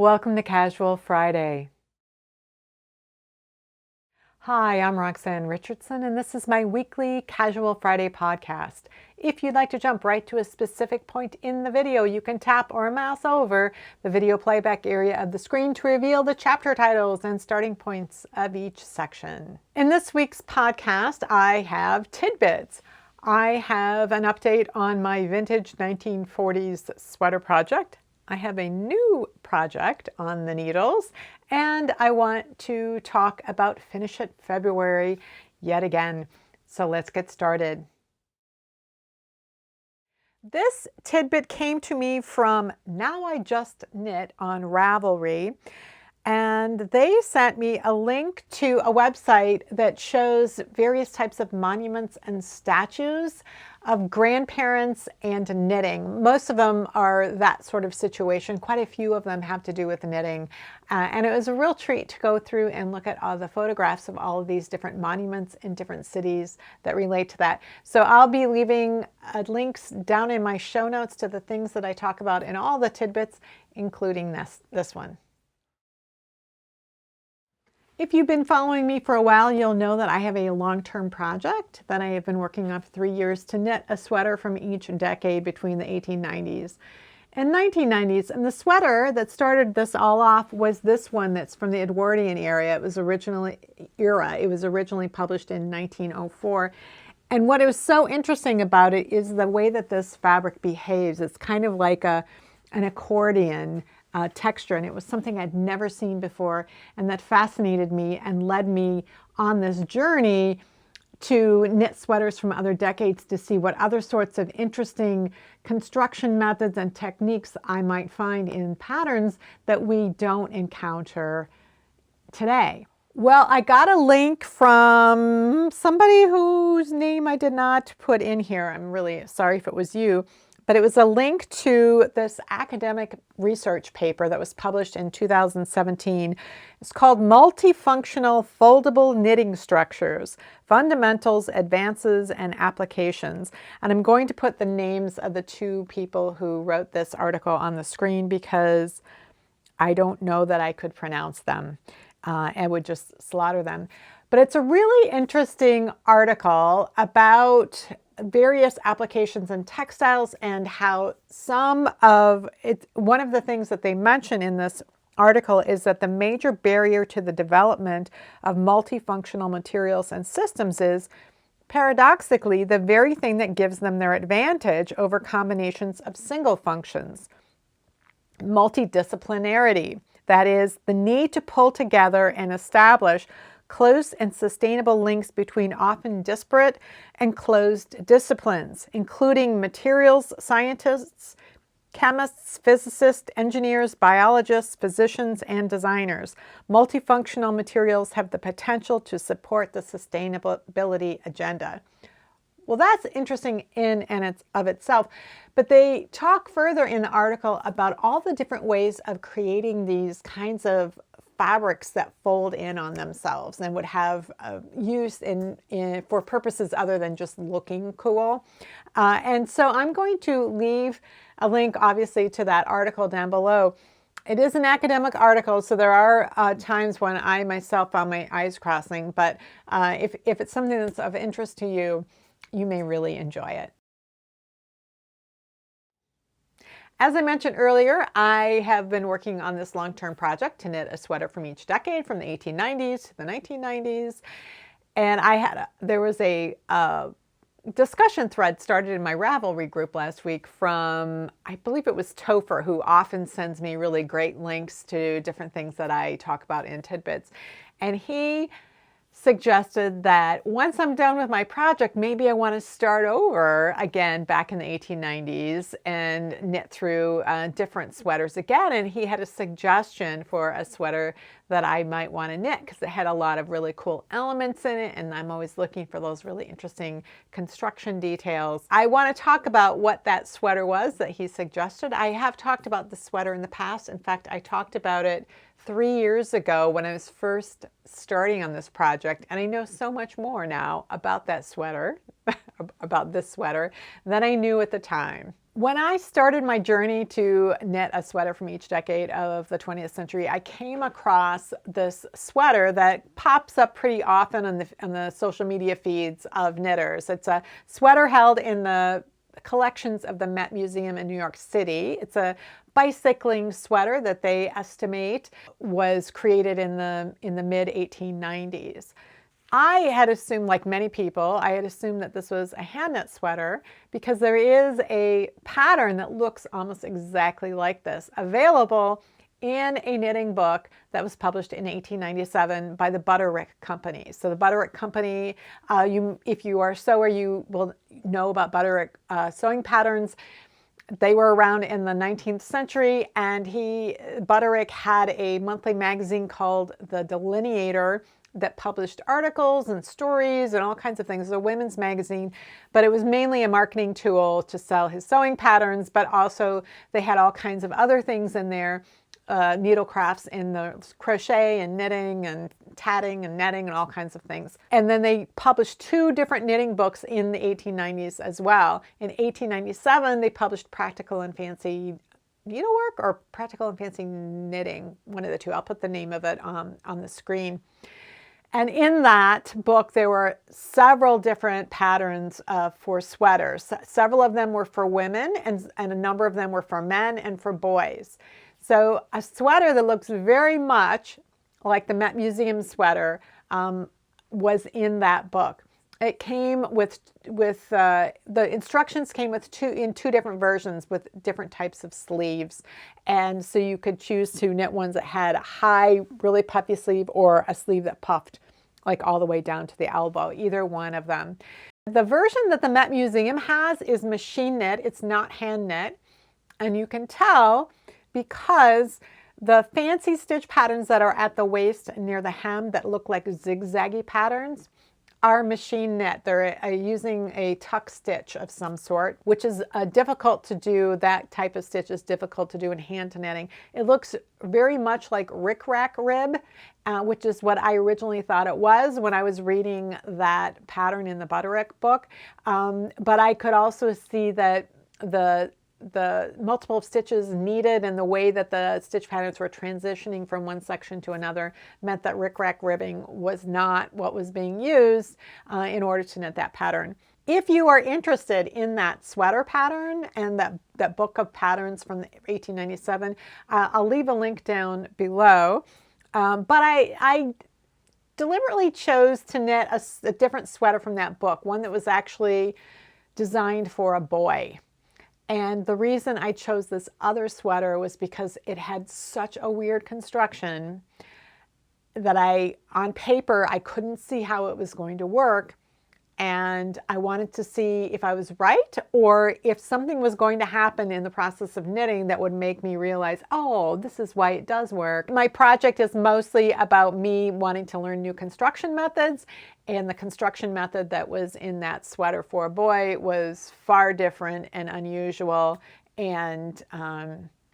Welcome to Casual Friday. Hi, I'm Roxanne Richardson, and this is my weekly Casual Friday podcast. If you'd like to jump right to a specific point in the video, you can tap or mouse over the video playback area of the screen to reveal the chapter titles and starting points of each section. In this week's podcast, I have tidbits. I have an update on my vintage 1940s sweater project. I have a new project on the needles, and I want to talk about Finish It February yet again. So let's get started. This tidbit came to me from Now I Just Knit on Ravelry, and they sent me a link to a website that shows various types of monuments and statues of grandparents and knitting. Most of them are that sort of situation. Quite a few of them have to do with knitting. And it was a real treat to go through and look at all the photographs of all of these different monuments in different cities that relate to that. So I'll be leaving links down in my show notes to the things that I talk about in all the tidbits, including this one. If you've been following me for a while, you'll know that I have a long-term project that I have been working on for 3 years to knit a sweater from each decade between the 1890s and 1990s. And the sweater that started this all off was this one that's from the Edwardian era. It was originally published in 1904. And what is so interesting about it is the way that this fabric behaves. It's kind of like an accordion texture, and it was something I'd never seen before, and that fascinated me and led me on this journey to knit sweaters from other decades to see what other sorts of interesting construction methods and techniques I might find in patterns that we don't encounter today. Well, I got a link from somebody whose name I did not put in here. I'm really sorry if it was you. But it was a link to this academic research paper that was published in 2017. It's called Multifunctional Foldable Knitting Structures, Fundamentals, Advances, and Applications. And I'm going to put the names of the two people who wrote this article on the screen because I don't know that I could pronounce them. I would just slaughter them. But it's a really interesting article about various applications in textiles and how one of the things that they mention in this article is that the major barrier to the development of multifunctional materials and systems is, paradoxically, the very thing that gives them their advantage over combinations of single functions. Multidisciplinarity, that is, the need to pull together and establish close and sustainable links between often disparate and closed disciplines, including materials scientists, chemists, physicists, engineers, biologists, physicians, and designers. Multifunctional materials have the potential to support the sustainability agenda. Well, that's interesting in and of itself, but they talk further in the article about all the different ways of creating these kinds of fabrics that fold in on themselves and would have use for purposes other than just looking cool. And so I'm going to leave a link, obviously, to that article down below. It is an academic article, so there are times when I myself found my eyes crossing, but if it's something that's of interest to you, you may really enjoy it. As I mentioned earlier, I have been working on this long-term project to knit a sweater from each decade, from the 1890s to the 1990s. And there was a discussion thread started in my Ravelry group last week from, I believe it was Topher, who often sends me really great links to different things that I talk about in tidbits. And he suggested that once I'm done with my project, maybe I want to start over again back in the 1890s and knit through different sweaters again. And he had a suggestion for a sweater that I might want to knit because it had a lot of really cool elements in it, and I'm always looking for those really interesting construction details. I want to talk about what that sweater was that he suggested. I have talked about the sweater in the past. In fact, I talked about it 3 years ago when I was first starting on this project, and I know so much more now about that sweater, about this sweater, than I knew at the time. When I started my journey to knit a sweater from each decade of the 20th century, I came across this sweater that pops up pretty often on the social media feeds of knitters. It's a sweater held in the collections of the Met Museum in New York City. It's a bicycling sweater that they estimate was created in the mid 1890s. I had assumed, like many people, I had assumed that this was a hand knit sweater because there is a pattern that looks almost exactly like this available in a knitting book that was published in 1897 by the Butterick Company. So the Butterick Company, if you are a sewer, you will know about Butterick sewing patterns. They were around in the 19th century, and Butterick had a monthly magazine called The Delineator that published articles and stories and all kinds of things. It was a women's magazine, but it was mainly a marketing tool to sell his sewing patterns, but also they had all kinds of other things in there, needlecrafts in the crochet and knitting and tatting and netting and all kinds of things. And then they published 2 different knitting books in the 1890s as well. In 1897, they published Practical and Fancy Needlework or Practical and Fancy Knitting, one of the 2. I'll put the name of it on the screen. And in that book, there were several different patterns for sweaters. Several of them were for women, and a number of them were for men and for boys. So a sweater that looks very much like the Met Museum sweater was in that book. It came with the instructions came with in two different versions with different types of sleeves. And so you could choose to knit ones that had a high, really puffy sleeve or a sleeve that puffed like all the way down to the elbow, either one of them. The version that the Met Museum has is machine knit. It's not hand knit. And you can tell because the fancy stitch patterns that are at the waist near the hem that look like zigzaggy patterns are machine knit. They're using a tuck stitch of some sort, which is difficult to do. That type of stitch is difficult to do in hand knitting. It looks very much like rickrack rib, which is what I originally thought it was when I was reading that pattern in the Butterick book. But I could also see that the multiple stitches needed and the way that the stitch patterns were transitioning from one section to another meant that rickrack ribbing was not what was being used in order to knit that pattern. If you are interested in that sweater pattern and that book of patterns from 1897, I'll leave a link down below. But I deliberately chose to knit a different sweater from that book, one that was actually designed for a boy. And the reason I chose this other sweater was because it had such a weird construction that on paper, I couldn't see how it was going to work. And I wanted to see if I was right or if something was going to happen in the process of knitting that would make me realize, oh, this is why it does work. My project is mostly about me wanting to learn new construction methods, and the construction method that was in that sweater for a boy was far different and unusual and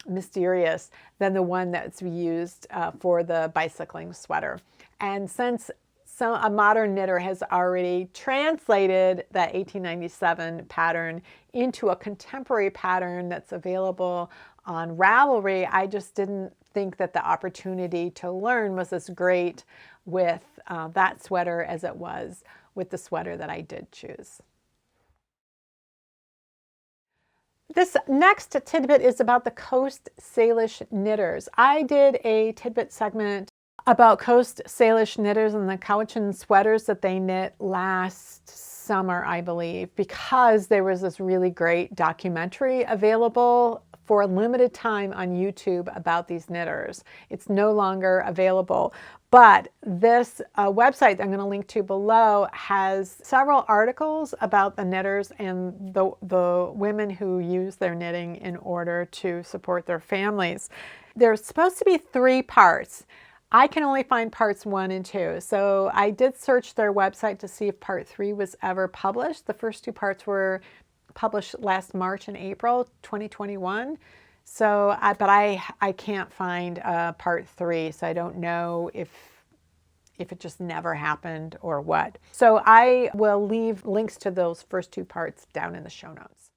mysterious than the one that's used for the bicycling sweater. And since a modern knitter has already translated that 1897 pattern into a contemporary pattern that's available on Ravelry, I just didn't think that the opportunity to learn was as great with that sweater as it was with the sweater that I did choose. This next tidbit is about the Coast Salish knitters. I did a tidbit segment about Coast Salish knitters and the Cowichan sweaters that they knit last summer, I believe, because there was this really great documentary available for a limited time on YouTube about these knitters. It's no longer available, but this website that I'm going to link to below has several articles about the knitters and the women who use their knitting in order to support their families. There's supposed to be 3 parts. I can only find parts 1 and 2. So I did search their website to see if part 3 was ever published. The first 2 parts were published last March and April 2021. So, but I can't find part 3. So I don't know if it just never happened or what. So I will leave links to those first 2 parts down in the show notes.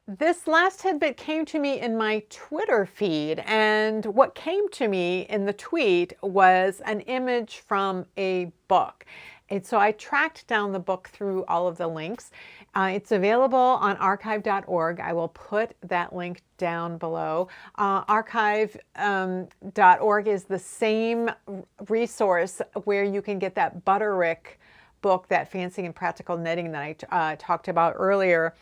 This last tidbit came to me in my Twitter feed, and what came to me in the tweet was an image from a book. And so I tracked down the book through all of the links. It's available on archive.org. I will put that link down below. Archive.org is the same resource where you can get that Butterick book, that Fancy and Practical Knitting that I talked about earlier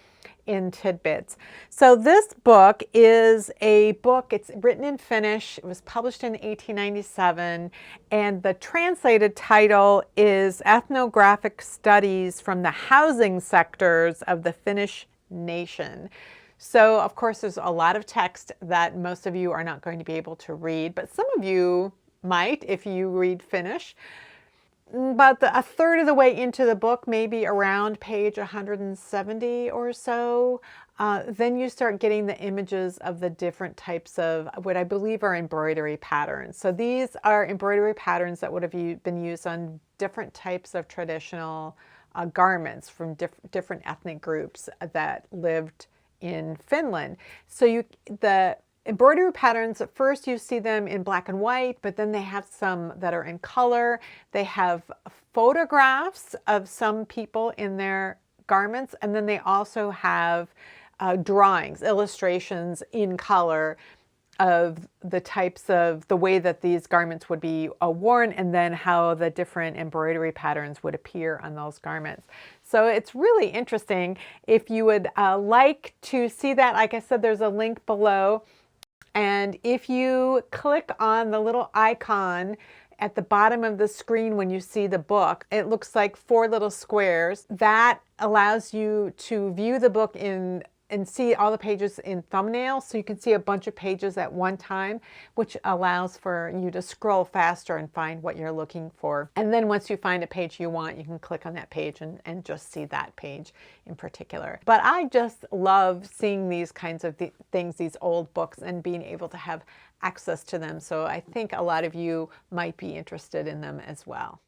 in Tidbits. So this book is a book, it's written in Finnish, it was published in 1897, and the translated title is Ethnographic Studies from the Housing Sectors of the Finnish Nation. So of course there's a lot of text that most of you are not going to be able to read, but some of you might if you read Finnish. About a third of the way into the book, maybe around page 170 or so, then you start getting the images of the different types of what I believe are embroidery patterns. So these are embroidery patterns that would have been used on different types of traditional garments from different ethnic groups that lived in Finland. So the embroidery patterns, at first you see them in black and white, but then they have some that are in color. They have photographs of some people in their garments, and then they also have drawings, illustrations in color of the types of the way that these garments would be worn, and then how the different embroidery patterns would appear on those garments. So it's really interesting. If you would like to see that, like I said, there's a link below. And if you click on the little icon at the bottom of the screen when you see the book, it looks like 4 little squares. That allows you to view the book and see all the pages in thumbnails, so you can see a bunch of pages at one time, which allows for you to scroll faster and find what you're looking for. And then once you find a page you want, you can click on that page and just see that page in particular. But I just love seeing these kinds of things, these old books, and being able to have access to them. So I think a lot of you might be interested in them as well.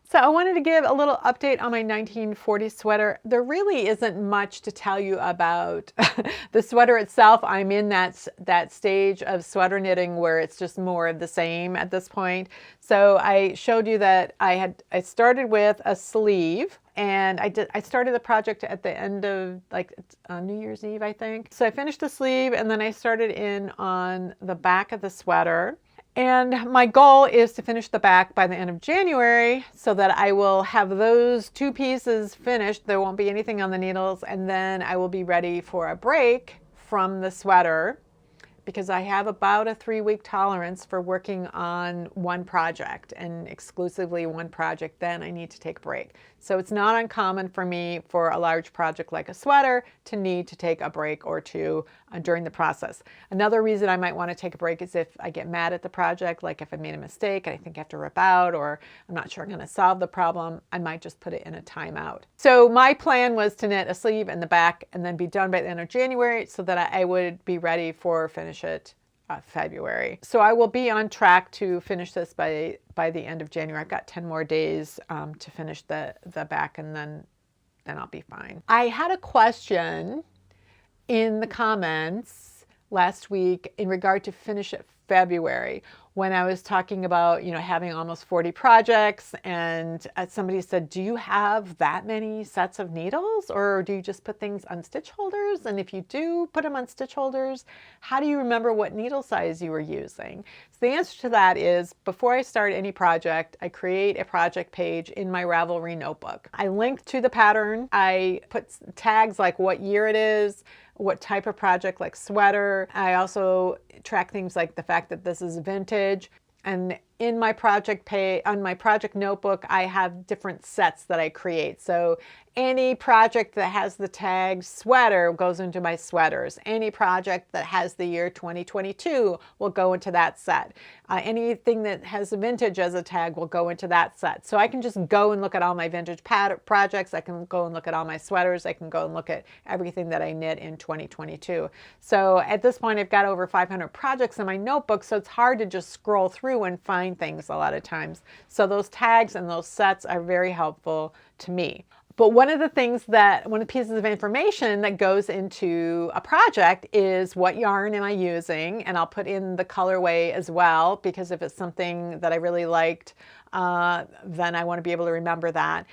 So I wanted to give a little update on my 1940 sweater. There really isn't much to tell you about the sweater itself. I'm in that stage of sweater knitting where it's just more of the same at this point. So I showed you that I started with a sleeve, and I started the project at the end of New Year's Eve, I think. So I finished the sleeve, and then I started in on the back of the sweater. And my goal is to finish the back by the end of January so that I will have those 2 pieces finished. There won't be anything on the needles, and then I will be ready for a break from the sweater, because I have about a 3-week tolerance for working on one project, and exclusively one project. Then I need to take a break. So it's not uncommon for me, for a large project like a sweater, to need to take a break or 2 during the process. Another reason I might want to take a break is if I get mad at the project, like if I made a mistake and I think I have to rip out, or I'm not sure I'm going to solve the problem, I might just put it in a timeout. So my plan was to knit a sleeve and the back and then be done by the end of January, so that I would be ready for finish it February. So I will be on track to finish this by the end of January. I've got 10 more days to finish the back, and then I'll be fine. I had a question in the comments last week in regard to finish it February, when I was talking about, having almost 40 projects, and somebody said, do you have that many sets of needles, or do you just put things on stitch holders? And if you do put them on stitch holders, how do you remember what needle size you were using? So the answer to that is, before I start any project, I create a project page in my Ravelry notebook. I link to the pattern. I put tags like what year it is, what type of project, like sweater. I also track things like the fact that this is vintage. And in my project page, on my project notebook, I have different sets that I create. So any project that has the tag sweater goes into my sweaters. Any project that has the year 2022 will go into that set. Anything that has vintage as a tag will go into that set. So I can just go and look at all my vintage projects. I can go and look at all my sweaters. I can go and look at everything that I knit in 2022. So at this point, I've got over 500 projects in my notebook, so it's hard to just scroll through and find things a lot of times. So those tags and those sets are very helpful to me. But one of the pieces of information that goes into a project is what yarn am I using, and I'll put in the colorway as well, because if it's something that I really liked, then I want to be able to remember that.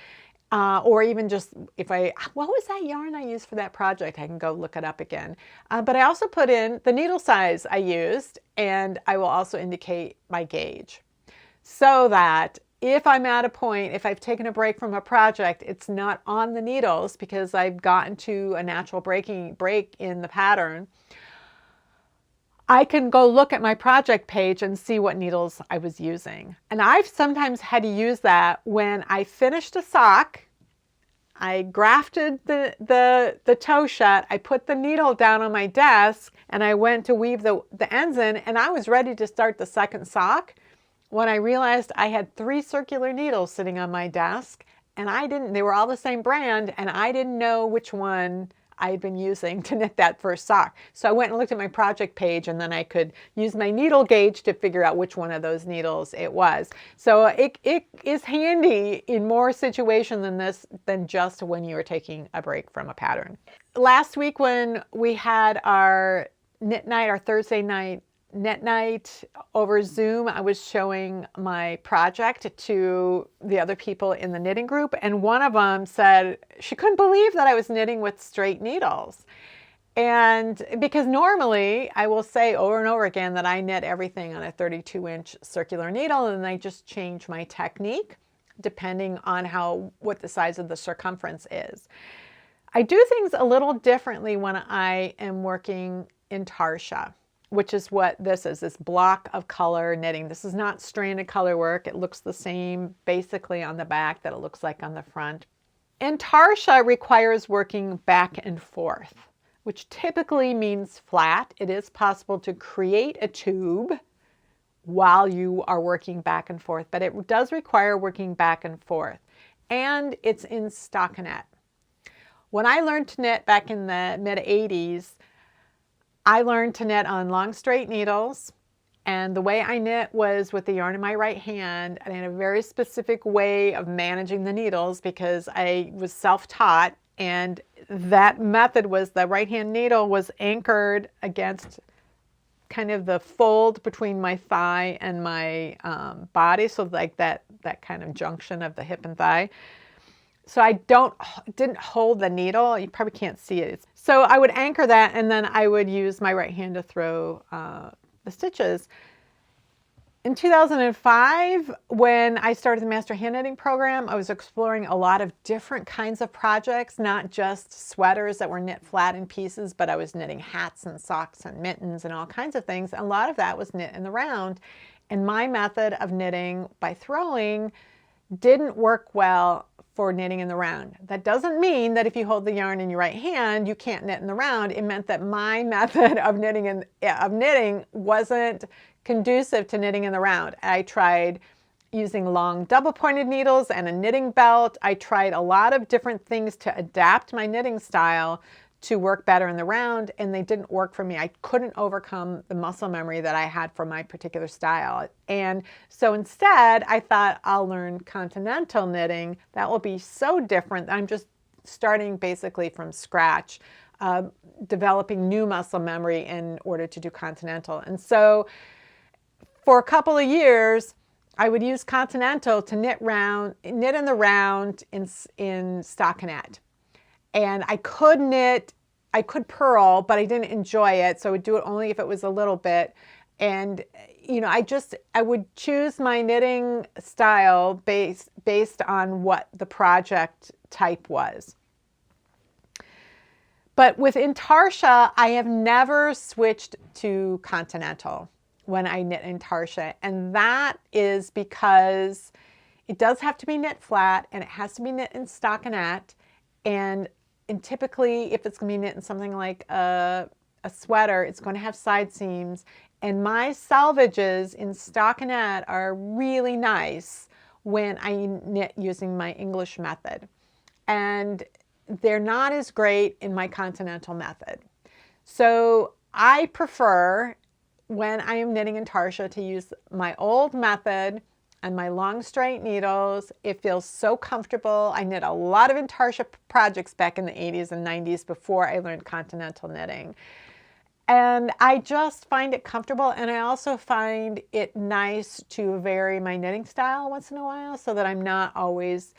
Or even just what was that yarn I used for that project? I can go look it up again. But I also put in the needle size I used, and I will also indicate my gauge, so that if I'm at a point, if I've taken a break from a project, it's not on the needles because I've gotten to a natural break in the pattern. I can go look at my project page and see what needles I was using. And I've sometimes had to use that when I finished a sock, I grafted the toe shut, I put the needle down on my desk, and I went to weave the ends in, and I was ready to start the second sock when I realized I had 3 circular needles sitting on my desk, and they were all the same brand, and I didn't know which one I had been using to knit that first sock. So I went and looked at my project page, and then I could use my needle gauge to figure out which one of those needles it was. So it is handy in more situations than just when you are taking a break from a pattern. Last week when we had our knit night, our Thursday night knit night over Zoom, I was showing my project to the other people in the knitting group, and one of them said she couldn't believe that I was knitting with straight needles. And because normally I will say over and over again that I knit everything on a 32-inch circular needle, and I just change my technique depending on what the size of the circumference is. I do things a little differently when I am working in Tarsia, which is what this is, this block of color knitting. This is not stranded color work. It looks the same basically on the back that it looks like on the front. And Tarsia requires working back and forth, which typically means flat. It is possible to create a tube while you are working back and forth, but it does require working back and forth. And it's in stockinette. When I learned to knit back in the mid-80s, I learned to knit on long straight needles, and the way I knit was with the yarn in my right hand, and I had a very specific way of managing the needles because I was self-taught, and that method was the right hand needle was anchored against kind of the fold between my thigh and my body, so like that kind of junction of the hip and thigh. So I didn't hold the needle. You probably can't see it. So I would anchor that, and then I would use my right hand to throw the stitches. In 2005, when I started the Master Hand Knitting program, I was exploring a lot of different kinds of projects, not just sweaters that were knit flat in pieces, but I was knitting hats and socks and mittens and all kinds of things. A lot of that was knit in the round. And my method of knitting by throwing didn't work well for knitting in the round. That doesn't mean that if you hold the yarn in your right hand, you can't knit in the round. It meant that my method of knitting wasn't conducive to knitting in the round. I tried using long double-pointed needles and a knitting belt. I tried a lot of different things to adapt my knitting style to work better in the round, and they didn't work for me. I couldn't overcome the muscle memory that I had for my particular style. And so instead, I thought I'll learn continental knitting. That will be so different. I'm just starting basically from scratch, developing new muscle memory in order to do continental. And so for a couple of years, I would use continental to knit in the round in stockinette. And I could purl, but I didn't enjoy it, so I would do it only if it was a little bit. And I would choose my knitting style based on what the project type was. But with Tarsia, I have never switched to continental when I knit in Tarsia, and that is because it does have to be knit flat, and it has to be knit in stockinette. And typically, if it's going to be knit in something like a sweater, it's going to have side seams. And my selvages in stockinette are really nice when I knit using my English method. And they're not as great in my continental method. So I prefer, when I am knitting in Tarsia, to use my old method and my long straight needles. It feels so comfortable. I knit a lot of intarsia projects back in the 80s and 90s before I learned continental knitting. And I just find it comfortable, and I also find it nice to vary my knitting style once in a while so that I'm not always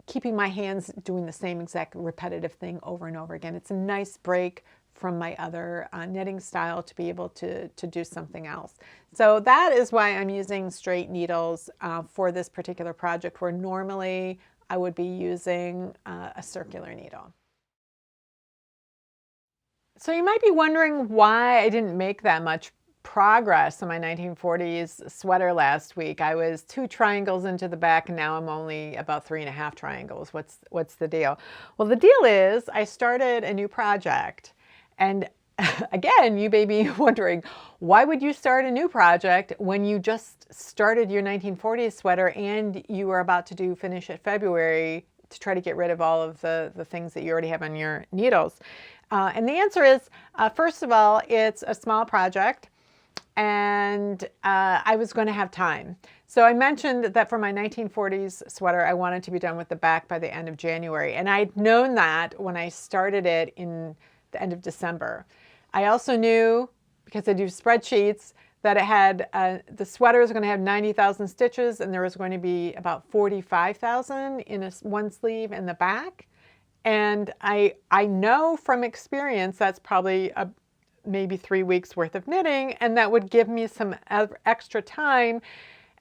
keeping my hands doing the same exact repetitive thing over and over again. It's a nice break from my other knitting style to be able to do something else. So that is why I'm using straight needles for this particular project, where normally I would be using a circular needle. So you might be wondering why I didn't make that much progress on my 1940s sweater last week. I was 2 triangles into the back, and now I'm only about 3.5 triangles. What's the deal? Well, the deal is I started a new project. And again, you may be wondering, why would you start a new project when you just started your 1940s sweater and you were about to do finish it February to try to get rid of all of the things that you already have on your needles? And the answer is, first of all, it's a small project, and I was going to have time. So I mentioned that for my 1940s sweater, I wanted to be done with the back by the end of January. And I'd known that when I started it in the end of December. I also knew, because I do spreadsheets, that it had the sweater is going to have 90,000 stitches, and there was going to be about 45,000 in one sleeve in the back. And I know from experience that's probably maybe 3 weeks worth of knitting, and that would give me some extra time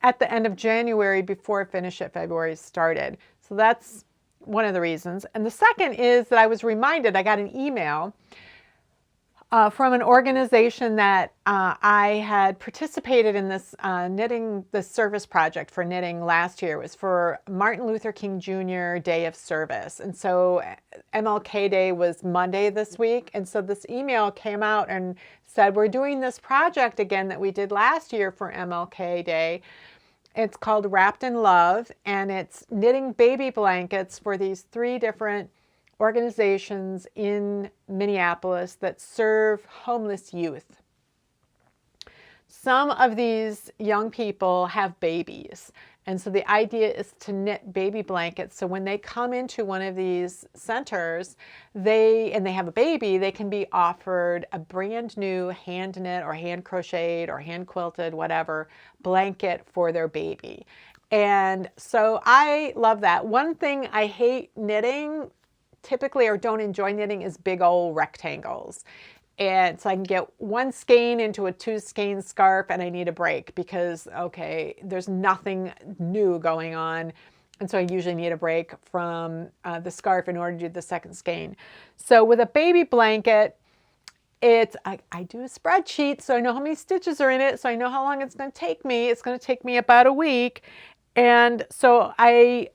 at the end of January before Finish It February started. So that's one of the reasons. And the second is that I was reminded, I got an email from an organization that I had participated in this this service project for knitting last year. It was for Martin Luther King Jr. Day of Service. And so MLK Day was Monday this week. And so this email came out and said, we're doing this project again that we did last year for MLK Day. It's called Wrapped in Love, and it's knitting baby blankets for these 3 different organizations in Minneapolis that serve homeless youth. Some of these young people have babies, and so the idea is to knit baby blankets. So when they come into one of these centers, they have a baby, they can be offered a brand new hand knit or hand crocheted or hand quilted, whatever, blanket for their baby. And so I love that. One thing I hate knitting typically, or don't enjoy knitting, is big old rectangles. And so I can get 1 skein into a 2 skein scarf and I need a break because, okay, there's nothing new going on. And so I usually need a break from the scarf in order to do the 2nd skein. So with a baby blanket, I do a spreadsheet, so I know how many stitches are in it, so I know how long it's going to take me. It's going to take me about a week. And so I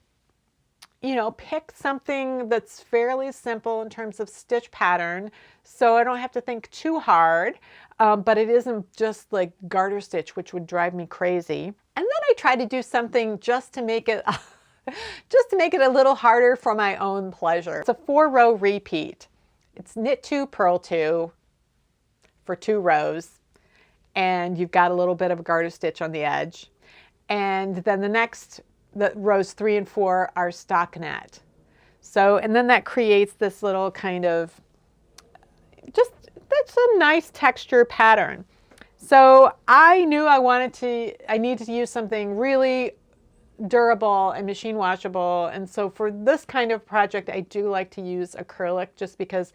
pick something that's fairly simple in terms of stitch pattern, so I don't have to think too hard, but it isn't just like garter stitch, which would drive me crazy. And then I try to do something just to make it a little harder for my own pleasure. It's a 4-row repeat. It's knit 2, purl 2 for 2 rows, and you've got a little bit of a garter stitch on the edge. And then the rows 3 and 4 are stockinette. So, and then that creates this little kind of, that's a nice texture pattern. So I knew I needed to use something really durable and machine washable. And so for this kind of project, I do like to use acrylic, just because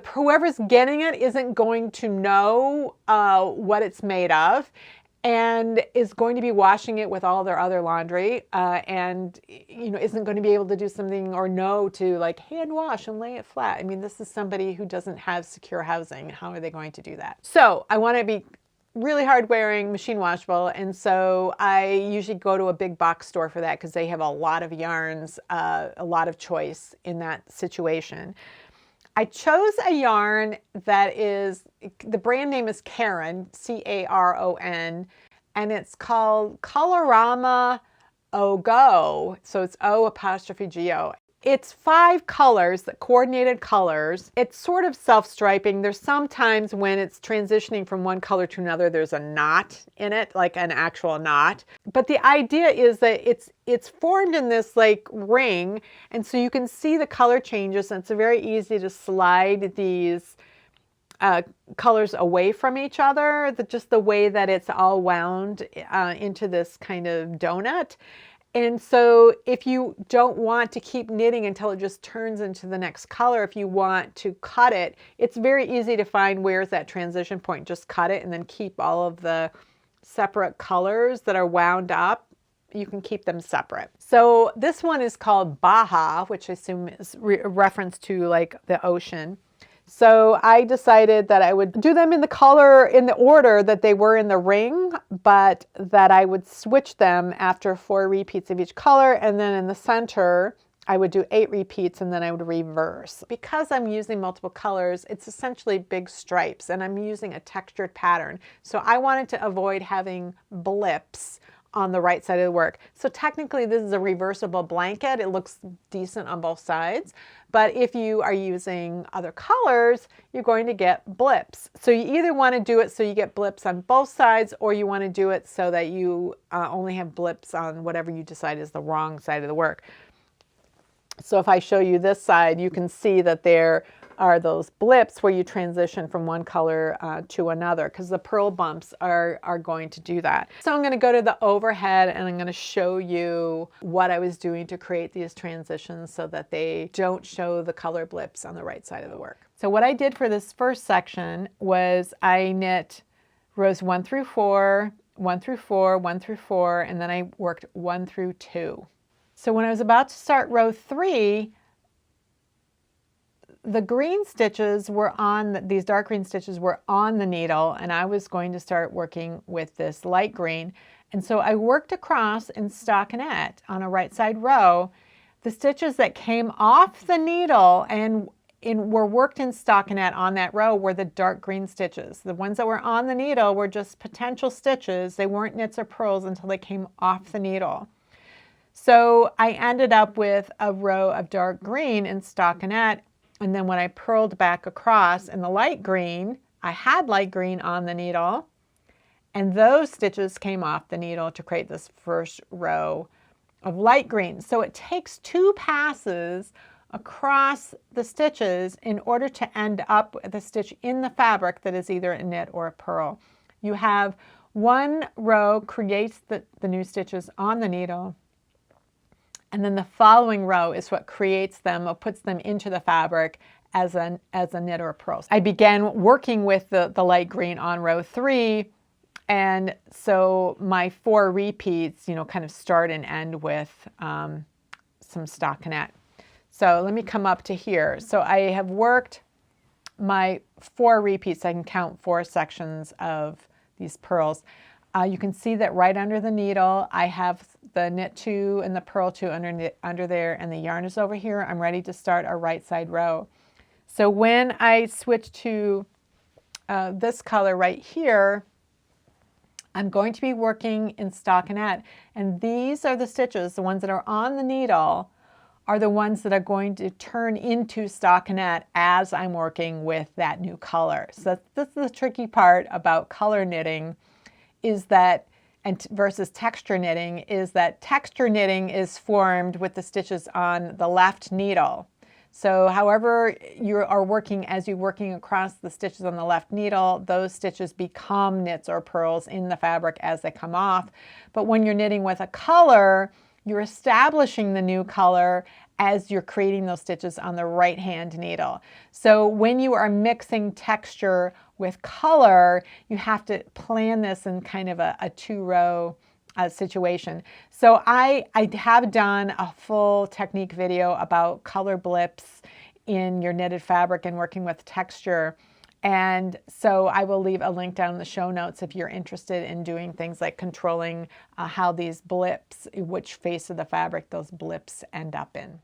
whoever's getting it isn't going to know what it's made of, and is going to be washing it with all their other laundry, and isn't going to be able to do something or know to like hand wash and lay it flat. I mean, this is somebody who doesn't have secure housing. How are they going to do that? So I want to be really hard wearing, machine washable, and so I usually go to a big box store for that because they have a lot of yarns, a lot of choice in that situation. I chose a yarn that is, the brand name is Caron, C-A-R-O-N, and it's called Colorama Ogo, so it's O''Go. it's 5 colors, the coordinated colors. It's sort of self-striping. There's sometimes when it's transitioning from one color to another, there's a knot in it, like an actual knot. But the idea is that it's formed in this like ring, and so you can see the color changes, and it's very easy to slide these colors away from each other, just the way that it's all wound into this kind of donut. And so if you don't want to keep knitting until it just turns into the next color, if you want to cut it, it's very easy to find where's that transition point. Just cut it and then keep all of the separate colors that are wound up. You can keep them separate. So this one is called Baja, which I assume is a reference to like the ocean. So I decided that I would do them in the color, in the order that they were in the ring, but that I would switch them after 4 repeats of each color. And then in the center, I would do 8 repeats and then I would reverse. Because I'm using multiple colors, it's essentially big stripes and I'm using a textured pattern. So I wanted to avoid having blips on the right side of the work. So technically this is a reversible blanket. It looks decent on both sides. But if you are using other colors, you're going to get blips. So you either want to do it so you get blips on both sides, or you want to do it so that you only have blips on whatever you decide is the wrong side of the work. So if I show you this side, you can see that there are those blips where you transition from one color to another, because the purl bumps are going to do that. So I'm going to go to the overhead and I'm going to show you what I was doing to create these transitions so that they don't show the color blips on the right side of the work. So what I did for this first section was I knit rows 1 through 4, 1 through 4, 1 through 4, and then I worked 1 through 2. So when I was about to start row 3, the green stitches were on, these dark green stitches were on the needle, and I was going to start working with this light green. And so I worked across in stockinette on a right side row. The stitches that came off the needle and were worked in stockinette on that row were the dark green stitches. The ones that were on the needle were just potential stitches. They weren't knits or purls until they came off the needle. So I ended up with a row of dark green in stockinette. And then when I purled back across in the light green, I had light green on the needle, and those stitches came off the needle to create this first row of light green. So it takes 2 passes across the stitches in order to end up with a stitch in the fabric that is either a knit or a purl. You have 1 row creates the new stitches on the needle, and then the following row is what creates them or puts them into the fabric as a knit or a purl. I began working with the light green on row 3, and so my 4 repeats, kind of start and end with some stockinette. So let me come up to here. So I have worked my 4 repeats. I can count 4 sections of these purls. You can see that right under the needle, I have the knit 2 and the purl 2 under there, and the yarn is over here. I'm ready to start our right side row. So when I switch to this color right here, I'm going to be working in stockinette, and these are the stitches, the ones that are on the needle, are the ones that are going to turn into stockinette as I'm working with that new color. So this is the tricky part about color knitting, is that, and versus texture knitting, is that texture knitting is formed with the stitches on the left needle. So however you are working, as you're working across the stitches on the left needle, those stitches become knits or purls in the fabric as they come off. But when you're knitting with a color, you're establishing the new color as you're creating those stitches on the right hand needle. So when you are mixing texture with color, you have to plan this in kind of a 2-row situation. So I have done a full technique video about color blips in your knitted fabric and working with texture. And so I will leave a link down in the show notes if you're interested in doing things like controlling how these blips, which face of the fabric those blips end up in.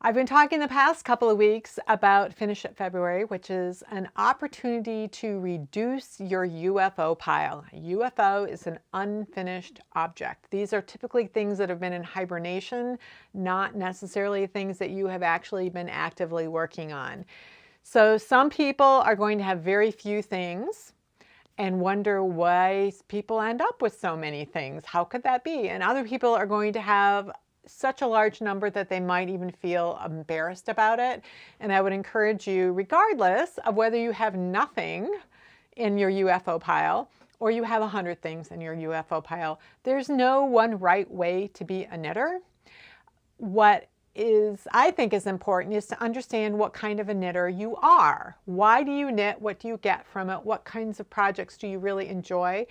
I've been talking the past couple of weeks about Finish It February, which is an opportunity to reduce your UFO pile. A UFO is an unfinished object. These are typically things that have been in hibernation, not necessarily things that you have actually been actively working on. So some people are going to have very few things and wonder why people end up with so many things. How could that be? And other people are going to have such a large number that they might even feel embarrassed about it. And I would encourage you, regardless of whether you have nothing in your UFO pile or you have 100 things in your UFO pile, there's no one right way to be a knitter. What I think is important is to understand what kind of a knitter you are. Why do you knit? What do you get from it? What kinds of projects do you really enjoy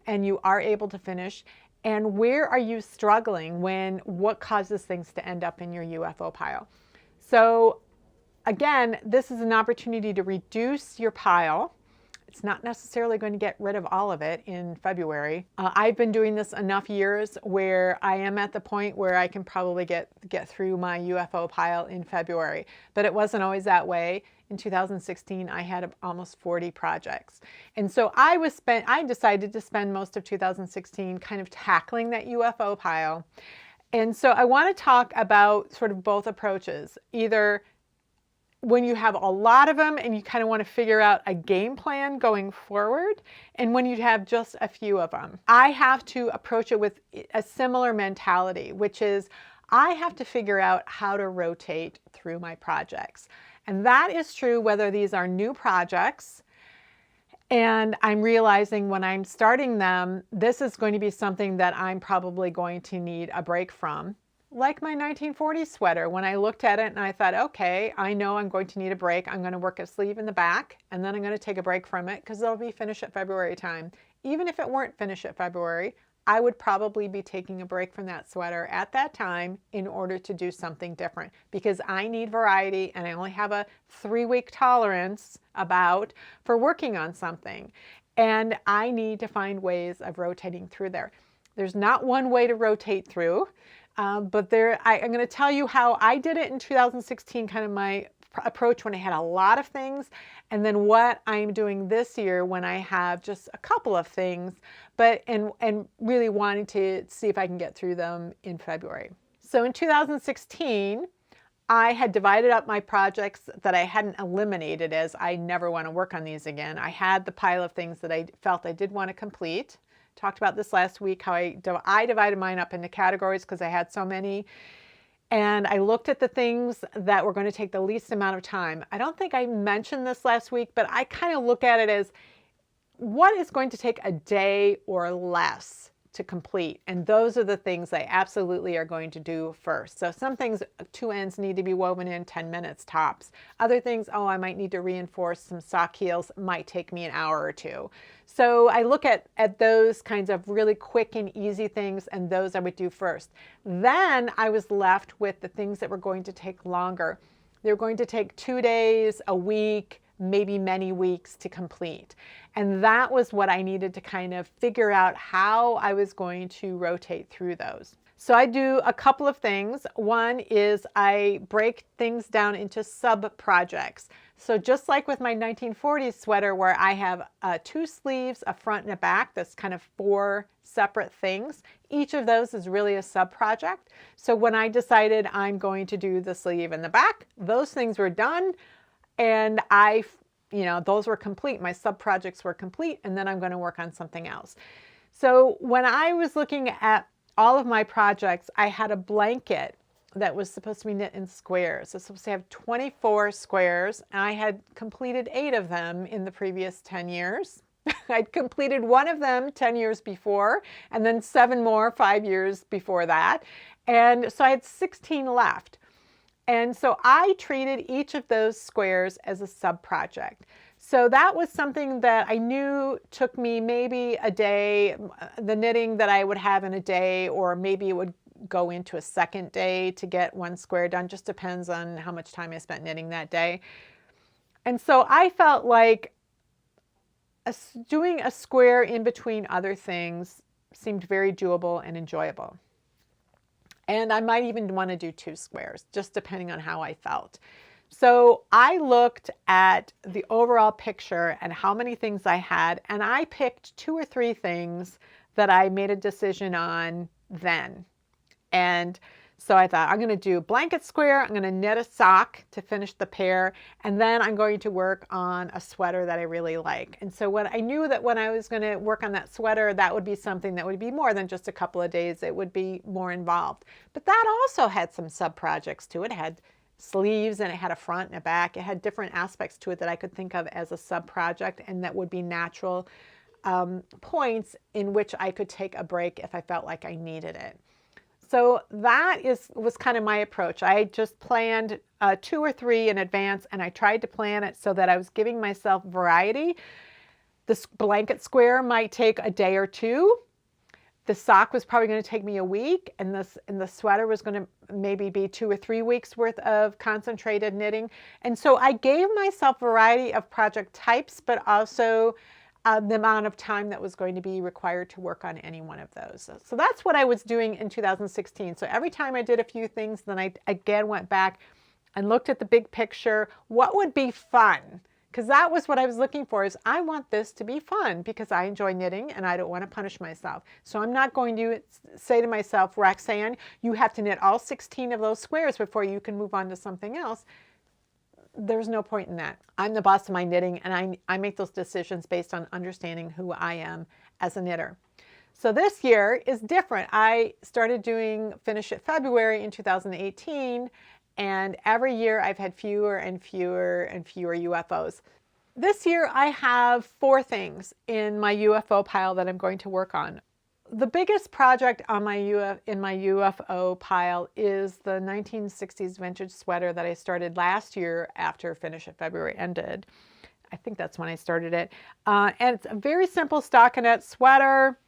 and you are able to finish? And where are you struggling what causes things to end up in your UFO pile? So again, this is an opportunity to reduce your pile. It's not necessarily going to get rid of all of it in February. I've been doing this enough years where I am at the point where I can probably get through my UFO pile in February, but it wasn't always that way. In 2016, I had almost 40 projects. And so I decided to spend most of 2016 kind of tackling that UFO pile. And so I want to talk about sort of both approaches, either when you have a lot of them and you kind of want to figure out a game plan going forward, and when you have just a few of them. I have to approach it with a similar mentality, which is I have to figure out how to rotate through my projects. And that is true whether these are new projects and I'm realizing when I'm starting them, this is going to be something that I'm probably going to need a break from. Like my 1940s sweater, when I looked at it and I thought, okay, I know I'm going to need a break. I'm going to work a sleeve in the back and then I'm going to take a break from it because it'll be Finish It February time. Even if it weren't Finish It February, I would probably be taking a break from that sweater at that time in order to do something different because I need variety and I only have a 3-week tolerance for working on something. And I need to find ways of rotating through there. There's not one way to rotate through, but I'm going to tell you how I did it in 2016, kind of my approach when I had a lot of things, and then what I'm doing this year when I have just a couple of things, and really wanting to see if I can get through them in February. So in 2016, I had divided up my projects that I hadn't eliminated as I never want to work on these again. I had the pile of things that I felt I did want to complete. Talked about this last week, how I divided mine up into categories because I had so many. And I looked at the things that were going to take the least amount of time. I don't think I mentioned this last week, but I kind of look at it as what is going to take a day or less to complete. And those are the things I absolutely are going to do first. So some things, 2 ends need to be woven in 10 minutes tops. Other things, I might need to reinforce some sock heels, might take me an hour or 2. So I look at those kinds of really quick and easy things, and those I would do first. Then I was left with the things that were going to take longer. They're going to take 2 days, a week, maybe many weeks to complete. And that was what I needed to kind of figure out how I was going to rotate through those. So I do a couple of things. One is I break things down into sub-projects. So just like with my 1940s sweater where I have 2 sleeves, a front and a back, that's kind of 4 separate things. Each of those is really a sub-project. So when I decided I'm going to do the sleeve and the back, those things were done. And those were complete. My sub-projects were complete, and then I'm going to work on something else. So when I was looking at all of my projects, I had a blanket that was supposed to be knit in squares. It's supposed to have 24 squares, and I had completed 8 of them in the previous 10 years. I'd completed 1 of them 10 years before, and then 7 more 5 years before that. And so I had 16 left. And so I treated each of those squares as a sub-project. So that was something that I knew took me maybe a day, the knitting that I would have in a day, or maybe it would go into a second day to get 1 square done. Just depends on how much time I spent knitting that day. And so I felt like doing a square in between other things seemed very doable and enjoyable. And I might even want to do 2 squares, just depending on how I felt. So I looked at the overall picture and how many things I had, and I picked 2 or 3 things that I made a decision on then. And so I thought, I'm going to do a blanket square, I'm going to knit a sock to finish the pair, and then I'm going to work on a sweater that I really like. And so when I knew that when I was going to work on that sweater, that would be something that would be more than just a couple of days. It would be more involved. But that also had some sub-projects to it. It had sleeves and it had a front and a back. It had different aspects to it that I could think of as a sub-project, and that would be natural points in which I could take a break if I felt like I needed it. So that was kind of my approach. I just planned 2 or 3 in advance, and I tried to plan it so that I was giving myself variety. This blanket square might take a day or 2. The sock was probably going to take me a week, and the sweater was going to maybe be 2 or 3 weeks worth of concentrated knitting. And so I gave myself variety of project types, but also the amount of time that was going to be required to work on any one of those. So that's what I was doing in 2016. So every time I did a few things, then I again went back and looked at the big picture. What would be fun? Because that was what I was looking for, is I want this to be fun because I enjoy knitting and I don't want to punish myself. So I'm not going to say to myself, Roxanne, you have to knit all 16 of those squares before you can move on to something else. There's no point in that. I'm the boss of my knitting, and I make those decisions based on understanding who I am as a knitter. So this year is different. I started doing Finish It February in 2018, and every year I've had fewer and fewer and fewer UFOs. This year I have 4 things in my UFO pile that I'm going to work on. The biggest project on my UFO pile is the 1960s vintage sweater that I started last year after Finish It February ended. I think that's when I started it. And it's a very simple stockinette sweater,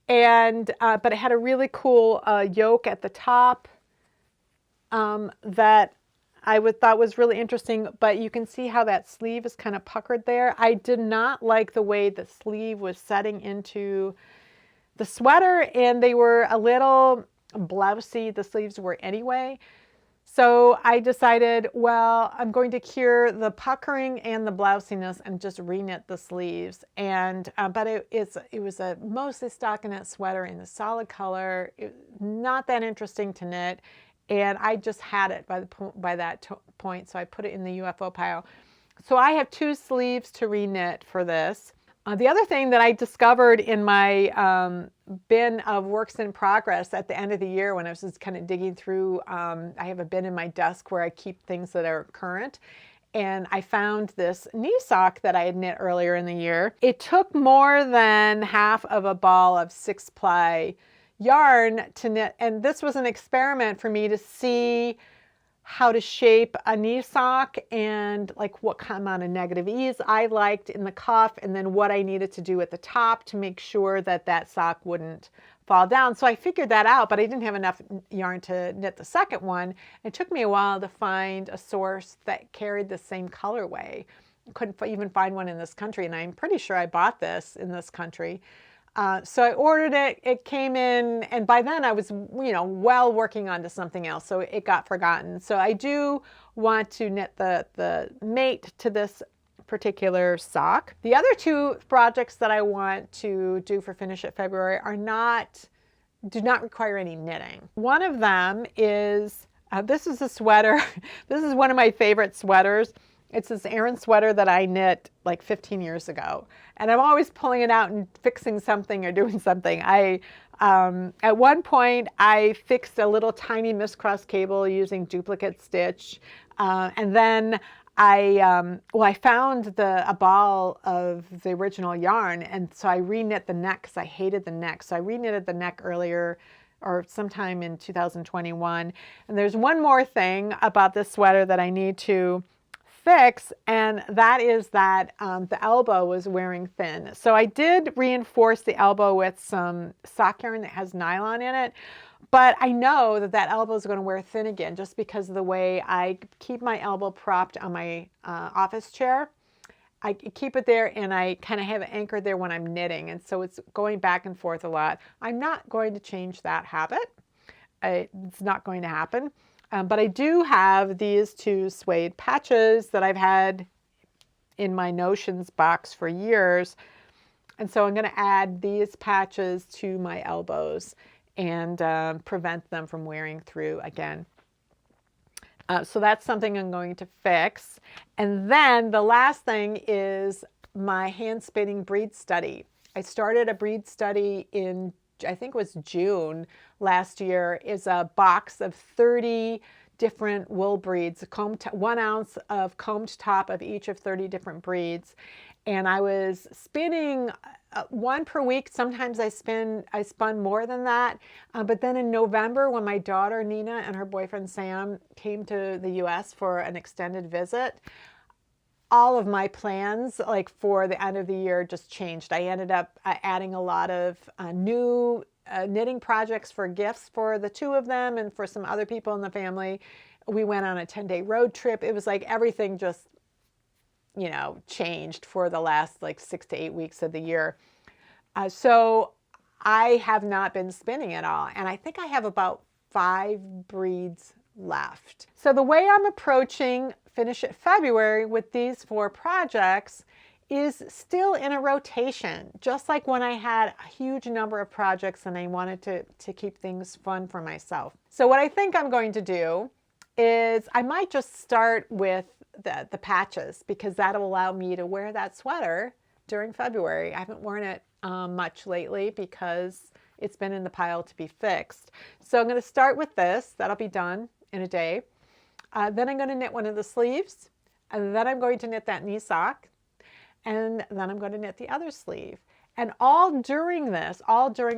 and but it had a really cool yoke at the top that I thought was really interesting, but you can see how that sleeve is kind of puckered there. I did not like the way the sleeve was setting into the sweater, and they were a little blousy, the sleeves were anyway. So I decided, well, I'm going to cure the puckering and the blousiness and just reknit the sleeves. And but it was a mostly stockinette sweater in the solid color. Not that interesting to knit, and I just had it by that point, so I put it in the UFO pile. So I have 2 sleeves to reknit for this. The other thing that I discovered in my bin of works in progress at the end of the year, when I was just kind of digging through, I have a bin in my desk where I keep things that are current, and I found this knee sock that I had knit earlier in the year. It took more than half of a ball of 6-ply yarn to knit, and this was an experiment for me to see how to shape a knee sock and like what amount of negative ease I liked in the cuff, and then what I needed to do at the top to make sure that that sock wouldn't fall down. So I figured that out, but I didn't have enough yarn to knit the second one. It took me a while to find a source that carried the same colorway. I couldn't even find one in this country, and I'm pretty sure I bought this in this country. So I ordered it, it came in, and by then I was, well working on to something else, so it got forgotten. So I do want to knit the mate to this particular sock. The other 2 projects that I want to do for Finish It February do not require any knitting. One of them is, this is a sweater. This is one of my favorite sweaters. It's this Aran sweater that I knit like 15 years ago, and I'm always pulling it out and fixing something or doing something. At one point I fixed a little tiny miscross cable using duplicate stitch, and then I found a ball of the original yarn, and so I reknit the neck because I hated the neck. So I reknitted the neck earlier, or sometime in 2021. And there's one more thing about this sweater that I need to fix, and that is that the elbow was wearing thin. So I did reinforce the elbow with some sock yarn that has nylon in it, but I know that elbow is going to wear thin again just because of the way I keep my elbow propped on my office chair. I keep it there, and I kind of have it anchored there when I'm knitting, and so it's going back and forth a lot. I'm not going to change that habit. it's not going to happen. But I do have these two suede patches that I've had in my notions box for years. And so I'm going to add these patches to my elbows and prevent them from wearing through again. So that's something I'm going to fix. And then the last thing is my hand spinning breed study. I started a breed study in, I think it was June last year. Is a box of 30 different wool breeds, 1 ounce of combed top of each of 30 different breeds. And I was spinning one per week. Sometimes I spun more than that. But then in November, when my daughter Nina and her boyfriend Sam came to the US for an extended visit, all of my plans like for the end of the year just changed. I ended up adding a lot of new knitting projects for gifts for the two of them and for some other people in the family. We went on a 10-day road trip. It was like everything just, you know, changed for the last like 6 to 8 weeks of the year. So I have not been spinning at all. And I think I have about 5 breeds left. So the way I'm approaching Finish It February with these 4 projects is still in a rotation, just like when I had a huge number of projects and I wanted to keep things fun for myself. So what I think I'm going to do is I might just start with the patches, because that'll allow me to wear that sweater during February. I haven't worn it much lately because it's been in the pile to be fixed. So I'm going to start with this. That'll be done in a day. Then I'm going to knit one of the sleeves, and then I'm going to knit that knee sock, and then I'm going to knit the other sleeve. And all during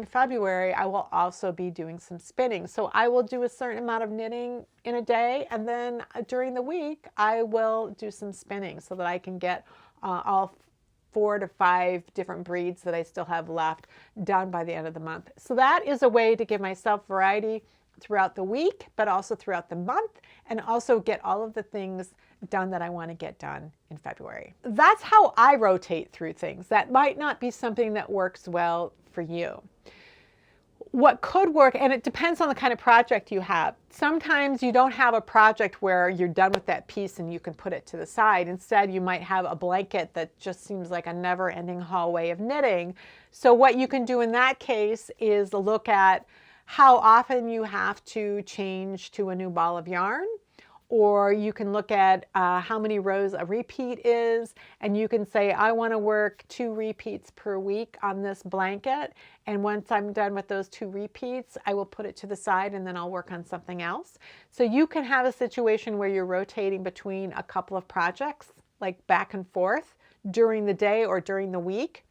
February, I will also be doing some spinning. So I will do a certain amount of knitting in a day, and then during the week, I will do some spinning so that I can get all 4 to 5 different breeds that I still have left done by the end of the month. So that is a way to give myself variety throughout the week, but also throughout the month, and also get all of the things done that I want to get done in February. That's how I rotate through things. That might not be something that works well for you. What could work, and it depends on the kind of project you have. Sometimes you don't have a project where you're done with that piece and you can put it to the side. Instead, you might have a blanket that just seems like a never-ending hallway of knitting. So what you can do in that case is look at how often you have to change to a new ball of yarn, or you can look at how many rows a repeat is, and you can say, I want to work 2 repeats per week on this blanket, and once I'm done with those 2 repeats, I will put it to the side and then I'll work on something else. So you can have a situation where you're rotating between a couple of projects, like back and forth during the day or during the week.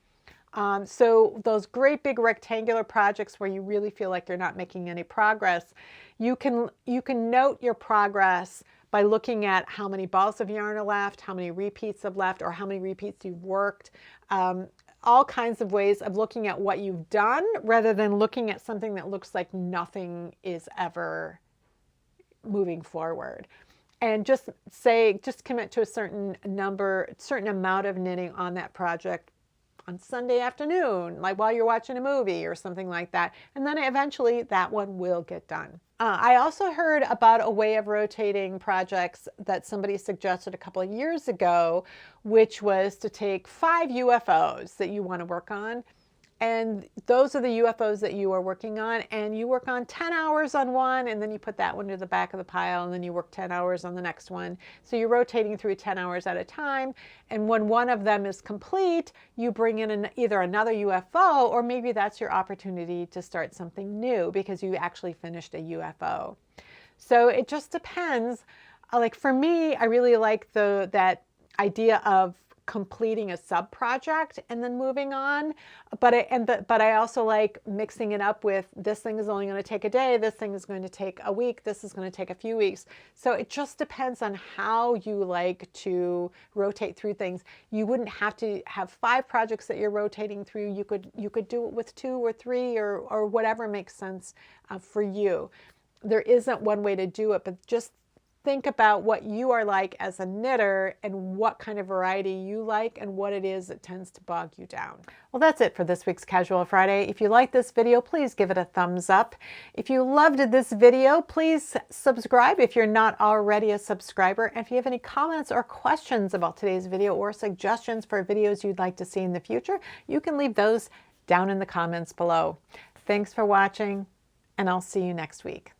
So those great big rectangular projects where you really feel like you're not making any progress, you can note your progress by looking at how many balls of yarn are left, how many repeats have left, or how many repeats you've worked. All kinds of ways of looking at what you've done rather than looking at something that looks like nothing is ever moving forward. And just commit to a certain amount of knitting on that project on Sunday afternoon, like while you're watching a movie or something like that. And then eventually that one will get done. I also heard about a way of rotating projects that somebody suggested a couple of years ago, which was to take 5 UFOs that you want to work on. And those are the UFOs that you are working on, and you work on 10 hours on one, and then you put that one to the back of the pile, and then you work 10 hours on the next one. So you're rotating through 10 hours at a time, and when one of them is complete, you bring in either another UFO, or maybe that's your opportunity to start something new because you actually finished a UFO. So it just depends. Like for me, I really like that idea of completing a sub project and then moving on, but I also like mixing it up with, this thing is only going to take a day, this thing is going to take a week, this is going to take a few weeks. So it just depends on how you like to rotate through things. You wouldn't have to have 5 projects that you're rotating through. You could do it with 2 or 3 or whatever makes sense for you. There isn't one way to do it, but just think about what you are like as a knitter and what kind of variety you like and what it is that tends to bog you down. Well, that's it for this week's Casual Friday. If you like this video, please give it a thumbs up. If you loved this video, please subscribe if you're not already a subscriber. And if you have any comments or questions about today's video or suggestions for videos you'd like to see in the future, you can leave those down in the comments below. Thanks for watching, and I'll see you next week.